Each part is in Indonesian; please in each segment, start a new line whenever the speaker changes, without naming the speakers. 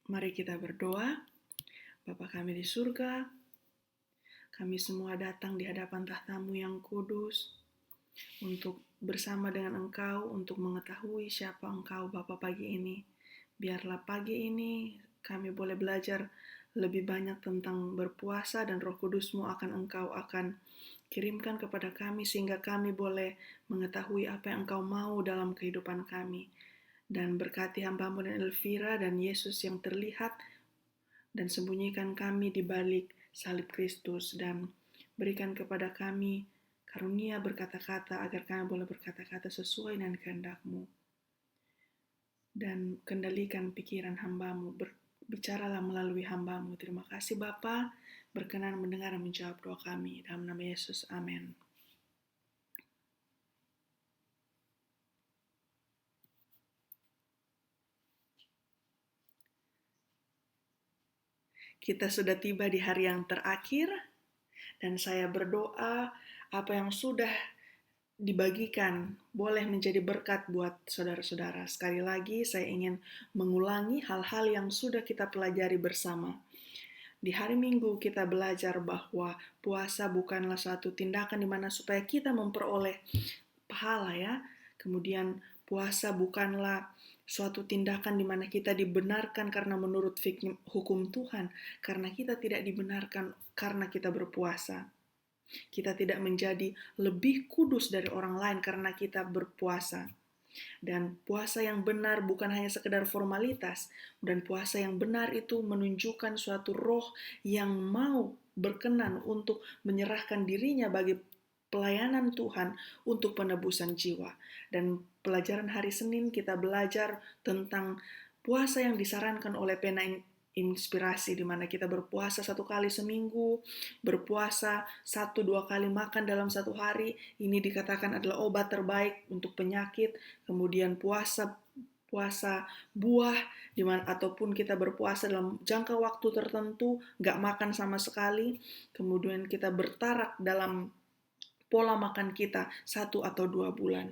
Mari kita berdoa. Bapa kami di surga, kami semua datang di hadapan tahta-Mu yang kudus untuk bersama dengan Engkau untuk mengetahui siapa Engkau Bapa pagi ini. Biarlah pagi ini kami boleh belajar lebih banyak tentang berpuasa dan Roh Kudus-Mu Engkau akan kirimkan kepada kami sehingga kami boleh mengetahui apa yang Engkau mau dalam kehidupan kami. Dan berkati hamba-Mu dan Elvira dan Yesus yang terlihat dan sembunyikan kami di balik salib Kristus dan berikan kepada kami karunia berkata-kata agar kami boleh berkata-kata sesuai dengan kehendak-Mu dan kendalikan pikiran hamba-Mu, bicaralah melalui hamba-Mu. Terima kasih Bapa, berkenan mendengar dan menjawab doa kami dalam nama Yesus, amin. Kita sudah tiba di hari yang terakhir dan saya berdoa apa yang sudah dibagikan boleh menjadi berkat buat saudara-saudara. Sekali lagi saya ingin mengulangi hal-hal yang sudah kita pelajari bersama. Di hari Minggu kita belajar bahwa puasa bukanlah suatu tindakan di mana supaya kita memperoleh pahala ya. Kemudian puasa bukanlah suatu tindakan di mana kita dibenarkan karena menurut hukum Tuhan, karena kita tidak dibenarkan karena kita berpuasa. Kita tidak menjadi lebih kudus dari orang lain karena kita berpuasa. Dan puasa yang benar bukan hanya sekedar formalitas, dan puasa yang benar itu menunjukkan suatu roh yang mau berkenan untuk menyerahkan dirinya bagi pelayanan Tuhan untuk penebusan jiwa. Dan pelajaran hari Senin kita belajar tentang puasa yang disarankan oleh Pena Inspirasi, di mana kita berpuasa 1 kali seminggu, berpuasa 1-2 kali makan dalam 1 hari. Ini dikatakan adalah obat terbaik untuk penyakit. Kemudian puasa buah, dimana ataupun kita berpuasa dalam jangka waktu tertentu, nggak makan sama sekali. Kemudian kita bertarak dalam pola makan kita 1 atau 2 bulan.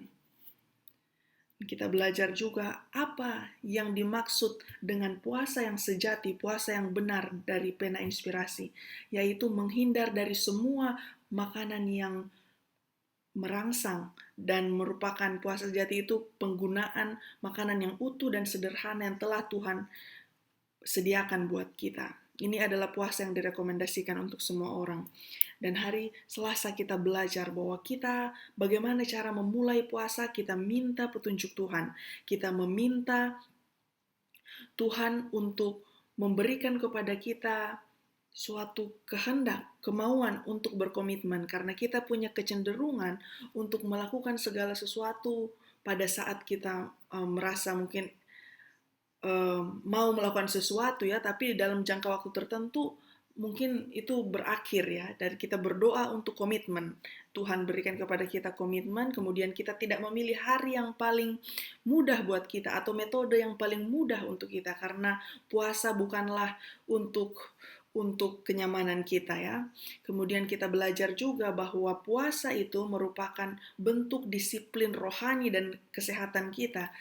Kita belajar juga apa yang dimaksud dengan puasa yang sejati, puasa yang benar dari Pena Inspirasi, yaitu menghindar dari semua makanan yang merangsang dan merupakan puasa sejati itu penggunaan makanan yang utuh dan sederhana yang telah Tuhan sediakan buat kita. Ini adalah puasa yang direkomendasikan untuk semua orang. Dan hari Selasa kita belajar bahwa kita bagaimana cara memulai puasa, kita minta petunjuk Tuhan. Kita meminta Tuhan untuk memberikan kepada kita suatu kehendak, kemauan untuk berkomitmen. Karena kita punya kecenderungan untuk melakukan segala sesuatu pada saat kita merasa mungkin mau melakukan sesuatu ya, tapi dalam jangka waktu tertentu mungkin itu berakhir ya, dari kita berdoa untuk komitmen. Tuhan berikan kepada kita komitmen, kemudian kita tidak memilih hari yang paling mudah buat kita atau metode yang paling mudah untuk kita, karena puasa bukanlah untuk kenyamanan kita ya. Kemudian kita belajar juga bahwa puasa itu merupakan bentuk disiplin rohani dan kesehatan kita,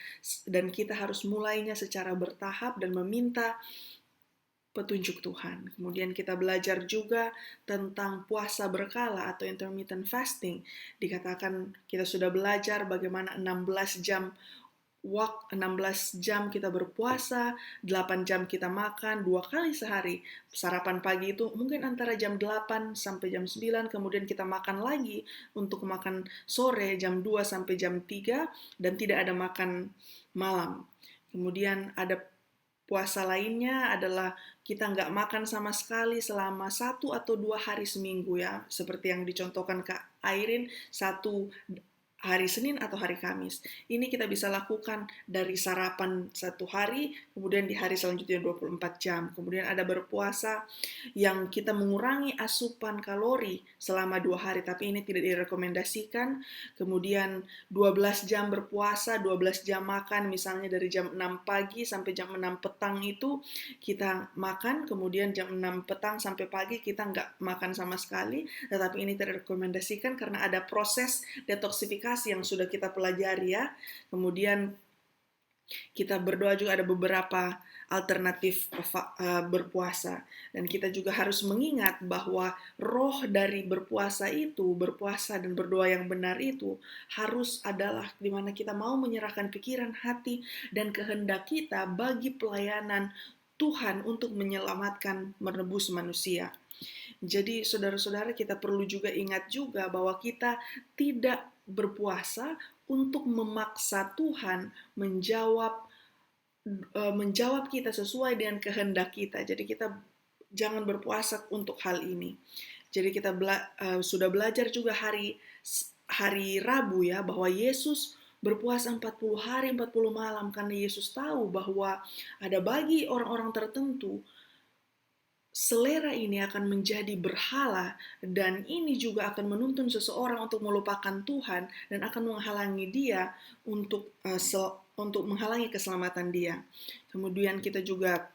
dan kita harus mulainya secara bertahap dan meminta petunjuk Tuhan. Kemudian kita belajar juga tentang puasa berkala atau intermittent fasting. Dikatakan kita sudah belajar bagaimana 16 jam 16 jam kita berpuasa, 8 jam kita makan, 2 kali sehari. Sarapan pagi itu mungkin antara jam 8 sampai jam 9, kemudian kita makan lagi untuk makan sore jam 2 sampai jam 3, dan tidak ada makan malam. Kemudian ada puasa lainnya adalah kita nggak makan sama sekali selama 1 atau 2 hari seminggu ya, seperti yang dicontohkan Kak Airin, 1 hari Senin atau hari Kamis. Ini kita bisa lakukan dari sarapan 1 hari, kemudian di hari selanjutnya 24 jam. Kemudian ada berpuasa yang kita mengurangi asupan kalori selama 2 hari, tapi ini tidak direkomendasikan. Kemudian 12 jam berpuasa, 12 jam makan, misalnya dari jam 6 pagi sampai jam 6 petang itu kita makan, kemudian jam 6 petang sampai pagi kita nggak makan sama sekali, tetapi ini tidak direkomendasikan karena ada proses detoksifikasi yang sudah kita pelajari ya. Kemudian Kita berdoa juga ada beberapa alternatif berpuasa. Dan kita juga harus mengingat bahwa roh dari berpuasa dan berdoa yang benar itu harus adalah di mana kita mau menyerahkan pikiran, hati, dan kehendak kita bagi pelayanan Tuhan untuk menyelamatkan, menebus manusia. Jadi saudara-saudara, kita perlu juga ingat juga bahwa kita tidak berpuasa untuk memaksa Tuhan menjawab kita sesuai dengan kehendak kita. Jadi kita jangan berpuasa untuk hal ini. Jadi kita sudah belajar juga hari Rabu ya, bahwa Yesus berpuasa 40 hari 40 malam karena Yesus tahu bahwa ada bagi orang-orang tertentu selera ini akan menjadi berhala, dan ini juga akan menuntun seseorang untuk melupakan Tuhan dan akan menghalangi dia untuk menghalangi keselamatan dia. Kemudian kita juga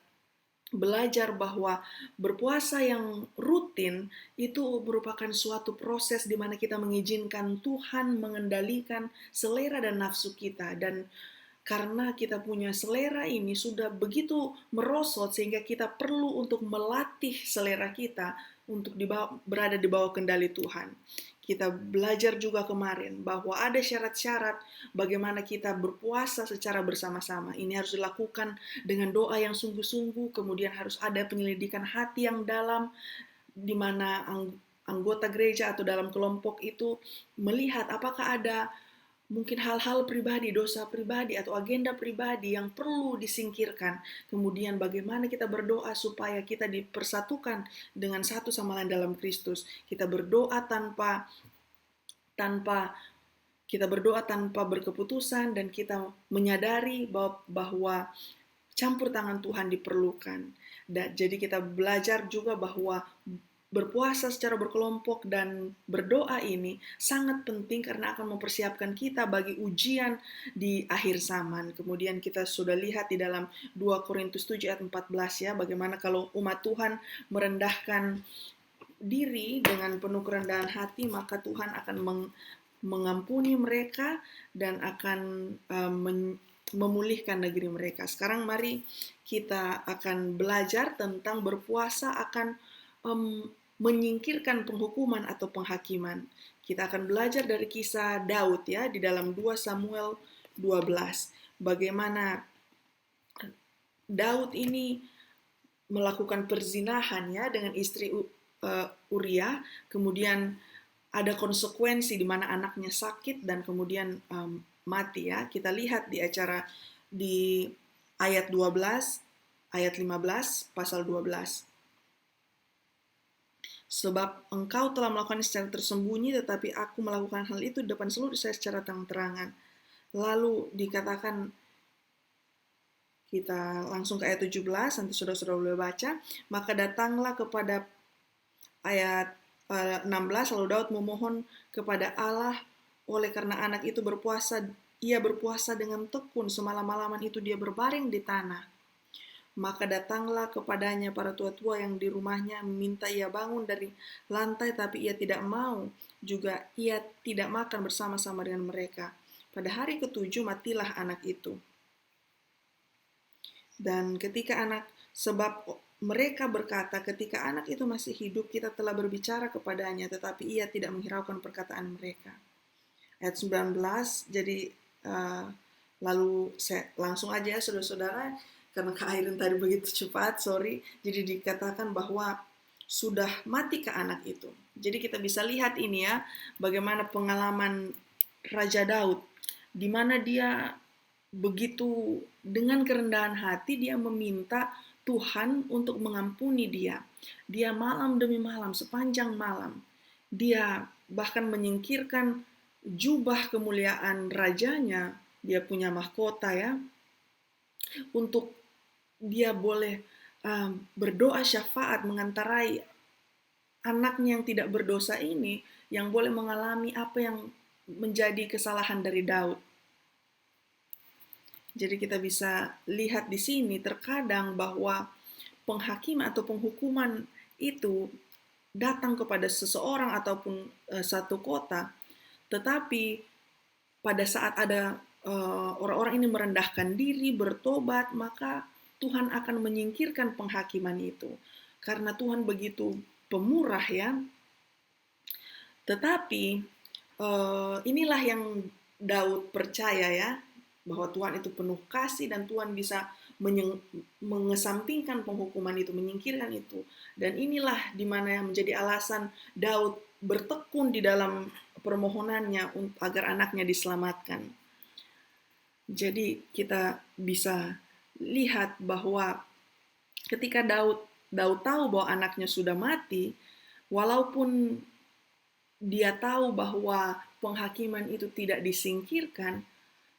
belajar bahwa berpuasa yang rutin itu merupakan suatu proses di mana kita mengizinkan Tuhan mengendalikan selera dan nafsu kita, dan karena kita punya selera ini sudah begitu merosot sehingga kita perlu untuk melatih selera kita untuk berada di bawah kendali Tuhan. Kita belajar juga kemarin bahwa ada syarat-syarat bagaimana kita berpuasa secara bersama-sama. Ini harus dilakukan dengan doa yang sungguh-sungguh, kemudian harus ada penyelidikan hati yang dalam, di mana anggota gereja atau dalam kelompok itu melihat apakah ada mungkin hal-hal pribadi, dosa pribadi, atau agenda pribadi yang perlu disingkirkan. Kemudian bagaimana kita berdoa supaya kita dipersatukan dengan satu sama lain dalam Kristus. Kita berdoa tanpa berkeputusan, dan kita menyadari bahwa campur tangan Tuhan diperlukan. Jadi kita belajar juga bahwa berpuasa secara berkelompok dan berdoa ini sangat penting karena akan mempersiapkan kita bagi ujian di akhir zaman. Kemudian kita sudah lihat di dalam 2 Korintus 7 ayat 14 ya, bagaimana kalau umat Tuhan merendahkan diri dengan penuh kerendahan hati, maka Tuhan akan mengampuni mereka dan akan memulihkan negeri mereka. Sekarang mari kita akan belajar tentang berpuasa akan menyingkirkan penghukuman atau penghakiman. Kita akan belajar dari kisah Daud ya, di dalam 2 Samuel 12. Bagaimana Daud ini melakukan perzinahan ya dengan istri Uria, kemudian ada konsekuensi di mana anaknya sakit dan kemudian mati ya. Kita lihat di ayat 12, ayat 15, pasal 12. Sebab engkau telah melakukan secara tersembunyi, tetapi aku melakukan hal itu di depan seluruh saya secara terang-terangan. Lalu dikatakan, kita langsung ke ayat 17, nanti saudara-saudara boleh baca. Maka datanglah kepada ayat 16, lalu Daud memohon kepada Allah oleh karena anak itu berpuasa. Ia berpuasa dengan tekun, semalam-malaman itu dia berbaring di tanah. Maka datanglah kepadanya para tua-tua yang di rumahnya meminta ia bangun dari lantai, tapi ia tidak mau. Juga ia tidak makan bersama-sama dengan mereka. Pada hari ke-7 matilah anak itu. Dan sebab mereka berkata, ketika anak itu masih hidup, kita telah berbicara kepadanya, tetapi ia tidak menghiraukan perkataan mereka. Ayat 19, jadi lalu saya langsung aja saudara-saudara, karena keakhiran tadi begitu cepat, sorry. Jadi dikatakan bahwa sudah mati ke anak itu. Jadi kita bisa lihat ini ya, bagaimana pengalaman Raja Daud, di mana dia begitu dengan kerendahan hati dia meminta Tuhan untuk mengampuni dia. Dia malam demi malam, sepanjang malam, dia bahkan menyingkirkan jubah kemuliaan rajanya, dia punya mahkota ya, untuk dia boleh berdoa syafaat mengantarai anaknya yang tidak berdosa ini, yang boleh mengalami apa yang menjadi kesalahan dari Daud. Jadi kita bisa lihat di sini terkadang bahwa penghakiman atau penghukuman itu datang kepada seseorang ataupun satu kota, tetapi pada saat ada orang-orang ini merendahkan diri, bertobat, maka Tuhan akan menyingkirkan penghakiman itu. Karena Tuhan begitu pemurah ya. Tetapi inilah yang Daud percaya ya, bahwa Tuhan itu penuh kasih dan Tuhan bisa mengesampingkan penghukuman itu, menyingkirkan itu. Dan inilah dimana yang menjadi alasan Daud bertekun di dalam permohonannya agar anaknya diselamatkan. Jadi kita bisa lihat bahwa ketika Daud tahu bahwa anaknya sudah mati, walaupun dia tahu bahwa penghakiman itu tidak disingkirkan,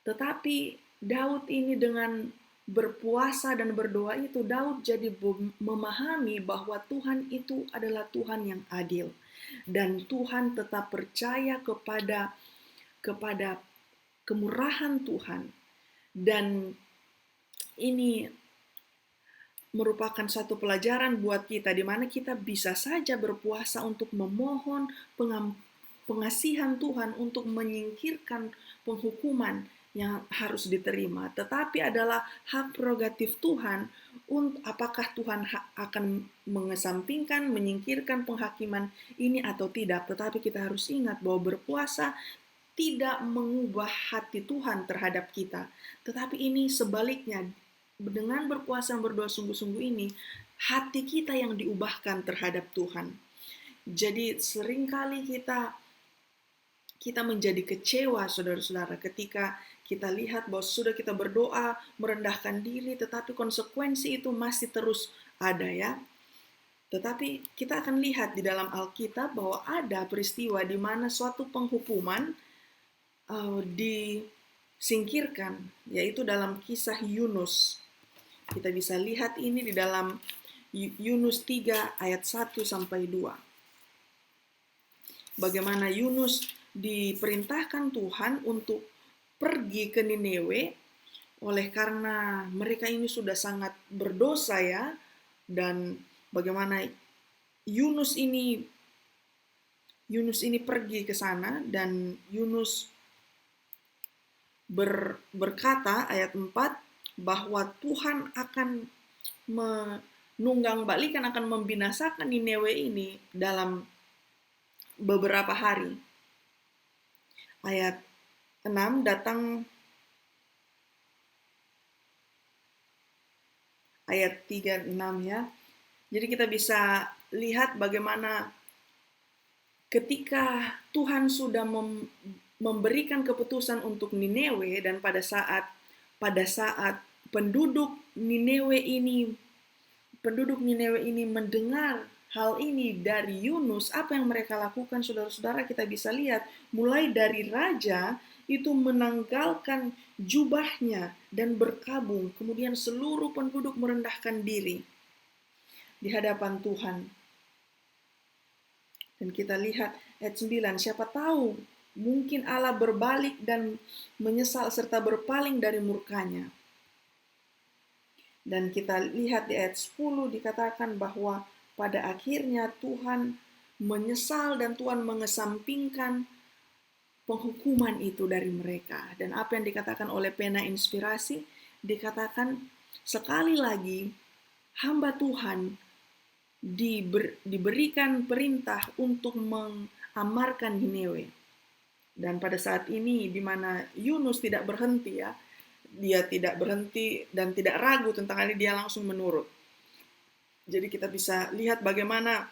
tetapi Daud ini dengan berpuasa dan berdoa itu, Daud jadi memahami bahwa Tuhan itu adalah Tuhan yang adil. Dan Tuhan tetap percaya kepada kemurahan Tuhan. Dan ini merupakan satu pelajaran buat kita, di mana kita bisa saja berpuasa untuk memohon pengasihan Tuhan untuk menyingkirkan penghukuman yang harus diterima. Tetapi adalah hak prerogatif Tuhan, apakah Tuhan akan mengesampingkan, menyingkirkan penghakiman ini atau tidak. Tetapi kita harus ingat bahwa berpuasa tidak mengubah hati Tuhan terhadap kita. Tetapi ini sebaliknya, dengan berpuasa dan berdoa sungguh-sungguh ini, hati kita yang diubahkan terhadap Tuhan. Jadi seringkali kita menjadi kecewa, saudara-saudara, ketika kita lihat bahwa sudah kita berdoa, merendahkan diri, tetapi konsekuensi itu masih terus ada ya. Tetapi kita akan lihat di dalam Alkitab bahwa ada peristiwa di mana suatu penghukuman disingkirkan, yaitu dalam kisah Yunus. Kita bisa lihat ini di dalam Yunus 3 ayat 1 sampai 2. Bagaimana Yunus diperintahkan Tuhan untuk pergi ke Niniwe oleh karena mereka ini sudah sangat berdosa ya, dan bagaimana Yunus ini pergi ke sana, dan Yunus berkata ayat 4 bahwa Tuhan akan menunggangbalikan, akan membinasakan Niniwe ini dalam beberapa hari. Ayat 6 datang ayat 3-6 ya. Jadi kita bisa lihat bagaimana ketika Tuhan sudah memberikan keputusan untuk Niniwe, dan pada saat penduduk Niniwe ini mendengar hal ini dari Yunus, apa yang mereka lakukan, saudara-saudara? Kita bisa lihat mulai dari raja itu menanggalkan jubahnya dan berkabung, kemudian seluruh penduduk merendahkan diri di hadapan Tuhan. Dan kita lihat ayat 9, siapa tahu mungkin Allah berbalik dan menyesal serta berpaling dari murkanya. Dan kita lihat di ayat 10 dikatakan bahwa pada akhirnya Tuhan menyesal dan Tuhan mengesampingkan penghukuman itu dari mereka. Dan apa yang dikatakan oleh pena inspirasi, dikatakan sekali lagi hamba Tuhan diberikan perintah untuk mengamarkan Niniwe. Dan pada saat ini di mana Yunus tidak berhenti ya, dia tidak berhenti dan tidak ragu tentang hal ini, dia langsung menurut. Jadi kita bisa lihat bagaimana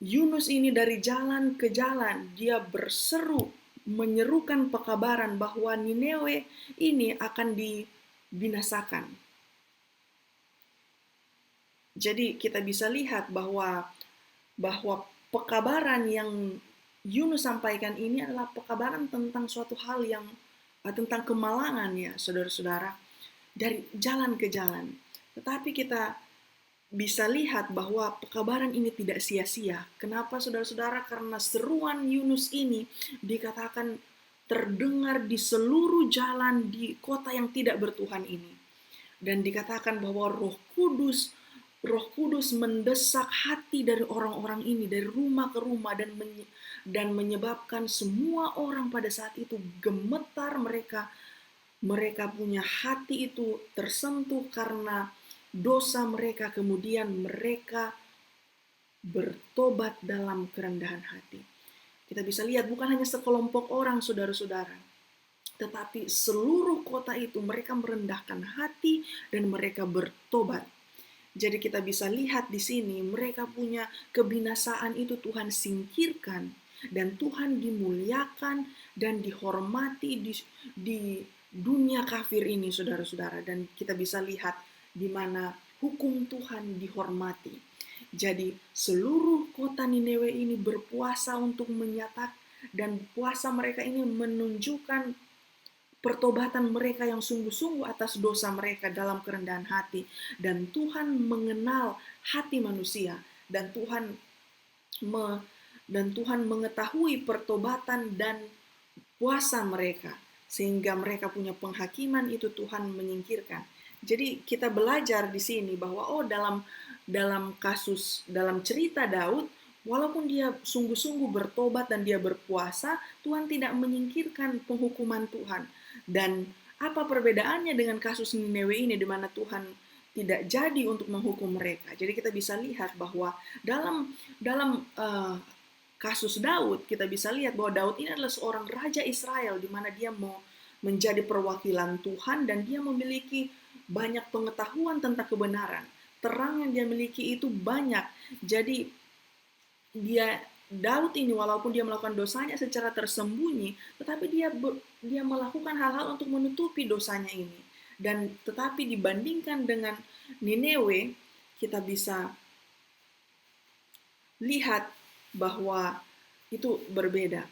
Yunus ini dari jalan ke jalan, dia berseru, menyerukan pekabaran bahwa Niniwe ini akan dibinasakan. Jadi kita bisa lihat bahwa pekabaran yang Yunus sampaikan ini adalah pekabaran tentang suatu hal yang tentang kemalangan ya, saudara-saudara, dari jalan ke jalan. Tetapi kita bisa lihat bahwa pekabaran ini tidak sia-sia. Kenapa, saudara-saudara? Karena seruan Yunus ini dikatakan terdengar di seluruh jalan di kota yang tidak bertuhan ini. Dan dikatakan bahwa Roh Kudus mendesak hati dari orang-orang ini, dari rumah ke rumah, dan menyebabkan semua orang pada saat itu gemetar, mereka mereka punya hati itu tersentuh karena dosa mereka, kemudian mereka bertobat dalam kerendahan hati. Kita bisa lihat bukan hanya sekelompok orang, saudara-saudara, tetapi seluruh kota itu mereka merendahkan hati dan mereka bertobat. Jadi kita bisa lihat di sini mereka punya kebinasaan itu Tuhan singkirkan dan Tuhan dimuliakan dan dihormati di dunia kafir ini, saudara-saudara. Dan kita bisa lihat di mana hukum Tuhan dihormati. Jadi seluruh kota Niniwe ini berpuasa untuk menyatakan, dan puasa mereka ini menunjukkan pertobatan mereka yang sungguh-sungguh atas dosa mereka dalam kerendahan hati. Dan Tuhan mengenal hati manusia. Dan Tuhan mengetahui pertobatan dan puasa mereka. Sehingga mereka punya penghakiman itu Tuhan menyingkirkan. Jadi kita belajar di sini bahwa dalam cerita Daud, walaupun dia sungguh-sungguh bertobat dan dia berpuasa, Tuhan tidak menyingkirkan penghukuman Tuhan. Dan apa perbedaannya dengan kasus Niniwe ini di mana Tuhan tidak jadi untuk menghukum mereka. Jadi kita bisa lihat bahwa dalam kasus Daud, kita bisa lihat bahwa Daud ini adalah seorang raja Israel di mana dia mau menjadi perwakilan Tuhan dan dia memiliki banyak pengetahuan tentang kebenaran. Terang yang dia miliki itu banyak. Jadi Daud ini walaupun dia melakukan dosanya secara tersembunyi, tetapi dia melakukan hal-hal untuk menutupi dosanya ini. Dan tetapi dibandingkan dengan Nineveh, kita bisa lihat bahwa itu berbeda.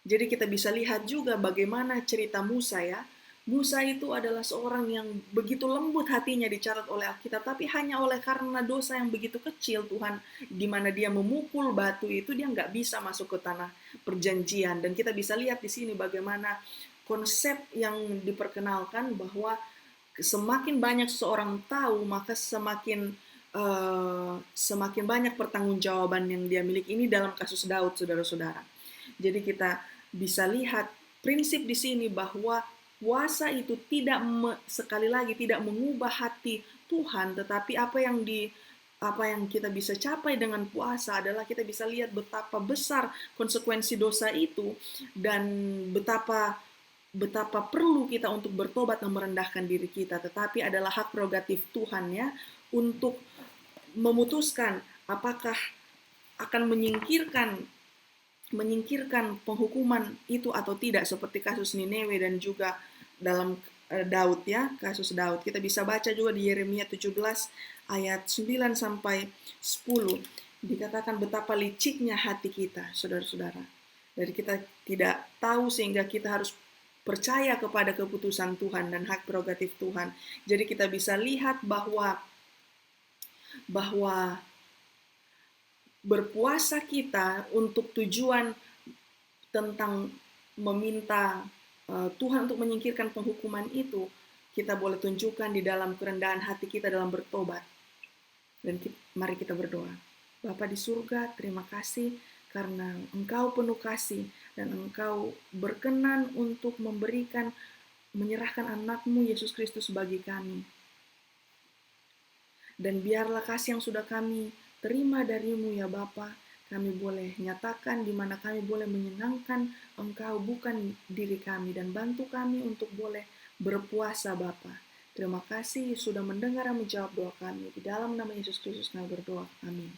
Jadi kita bisa lihat juga bagaimana cerita Musa ya. Musa itu adalah seorang yang begitu lembut hatinya dicatat oleh Alkitab, tapi hanya oleh karena dosa yang begitu kecil Tuhan, di mana dia memukul batu itu, dia nggak bisa masuk ke tanah perjanjian. Dan kita bisa lihat di sini bagaimana konsep yang diperkenalkan bahwa semakin banyak seseorang tahu, maka semakin banyak pertanggungjawaban yang dia miliki. Ini dalam kasus Daud, saudara-saudara. Jadi kita bisa lihat prinsip di sini bahwa puasa itu sekali lagi tidak mengubah hati Tuhan, tetapi apa yang kita bisa capai dengan puasa adalah kita bisa lihat betapa besar konsekuensi dosa itu dan betapa perlu kita untuk bertobat dan merendahkan diri kita. Tetapi adalah hak prerogatif Tuhan ya untuk memutuskan apakah akan menyingkirkan penghukuman itu atau tidak, seperti kasus Nineveh dan juga dalam Daud ya, kasus Daud. Kita bisa baca juga di Yeremia 17 ayat 9 sampai 10. Dikatakan betapa liciknya hati kita, saudara-saudara. Dari kita tidak tahu sehingga kita harus percaya kepada keputusan Tuhan dan hak prerogatif Tuhan. Jadi kita bisa lihat bahwa berpuasa kita untuk tujuan tentang meminta Tuhan untuk menyingkirkan penghukuman itu, kita boleh tunjukkan di dalam kerendahan hati kita dalam bertobat. Dan mari kita berdoa. Bapa di surga, terima kasih karena Engkau penuh kasih dan Engkau berkenan untuk menyerahkan anak-Mu Yesus Kristus bagi kami. Dan biarlah kasih yang sudah kami terima dari-Mu ya Bapa, kami boleh nyatakan di mana kami boleh menyenangkan Engkau, bukan diri kami, dan bantu kami untuk boleh berpuasa Bapa. Terima kasih sudah mendengar dan menjawab doa kami. Di dalam nama Yesus Kristus kami berdoa. Amin.